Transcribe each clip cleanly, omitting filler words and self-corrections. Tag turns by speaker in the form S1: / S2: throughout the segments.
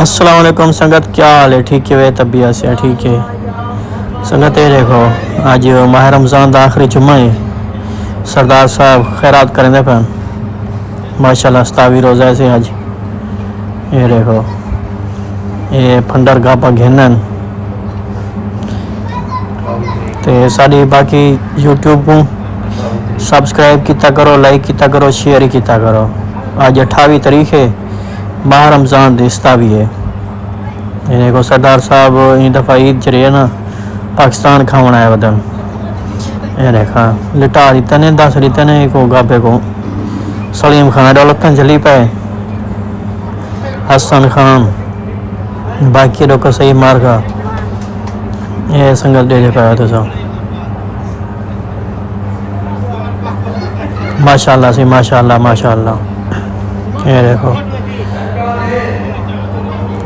S1: अस्सलाम वालेकुम संगत, क्या हाल है? ठीक है वे तबीयत से ठीक है संगत। ये देखो आज माह रमज़ान का आखरी जुम्मा है। सरदार साहब खैरात करेंगे पे माशाल्लाह सतावी रोज़ा से आज। ये देखो ये फंडर गापा घेनन ते साड़ी बाकी यूट्यूब को सब्सक्राइब किया करो, लाइक किया करो, शेयर किया करो। आज 28 तारीख है, माह रमज़ान दिस्ता भी है। ये देखो सरदार साहब इन दफ़ा ईद च रहे ना पाकिस्तान खावन आया वतन। ये देखा लिटा दिता ने 10 दिते ने को गाबे को सलीम खान दौलतन चली पे हसन खान बाकी लोग सही मार का ये संगत दे पाया तो सब माशाल्लाह से माशाल्लाह माशाल्लाह। ये देखो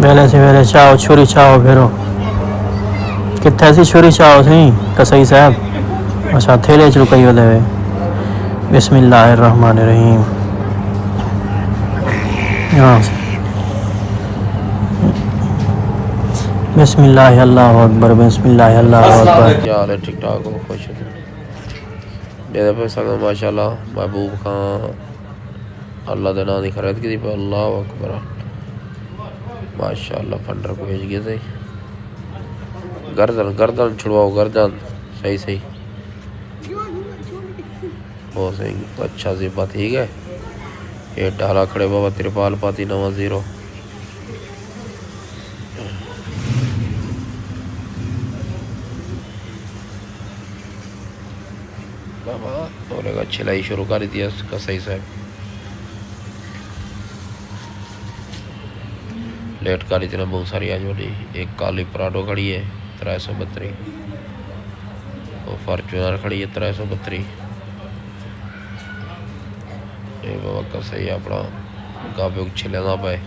S1: वेले से वेले चाओ छुरी चाओ फेरो कितने सी छुरी चाओ सही कसई साहब। अच्छा थेले च रुकई वाले वे। बिस्मिल्लाहिर्रहमानिर्रहीम। हाँ बिस्मिल्लाह अल्लाहु अकबर बिस्मिल्लाह अल्लाहु अकबर।
S2: क्या हाल है? ठीक ठाक हो? खुश हो? मेरे पे संग माशाल्लाह महबूब खां अल्लाह के नाम की खैरत की पे अल्लाह अकबर माशाल्लाह फंडर को भेज गए थे। गर्दन गर्दन छुड़वाओ गर्दन सही सही बहुत सही अच्छा जिब्बा ठीक है। ये डाला खड़े बाबा तिरपाल पाती 90 बाबा बोलेगा छिलाई शुरू कर दिया उसका सही साहब। लेट कर इतना बहुत सारी आज वाली एक काली पराठो खड़ी है 332 और फॉर्चूनर खड़ी है 332। ये बाबा का सही अपना गाबे छिले ना पाए।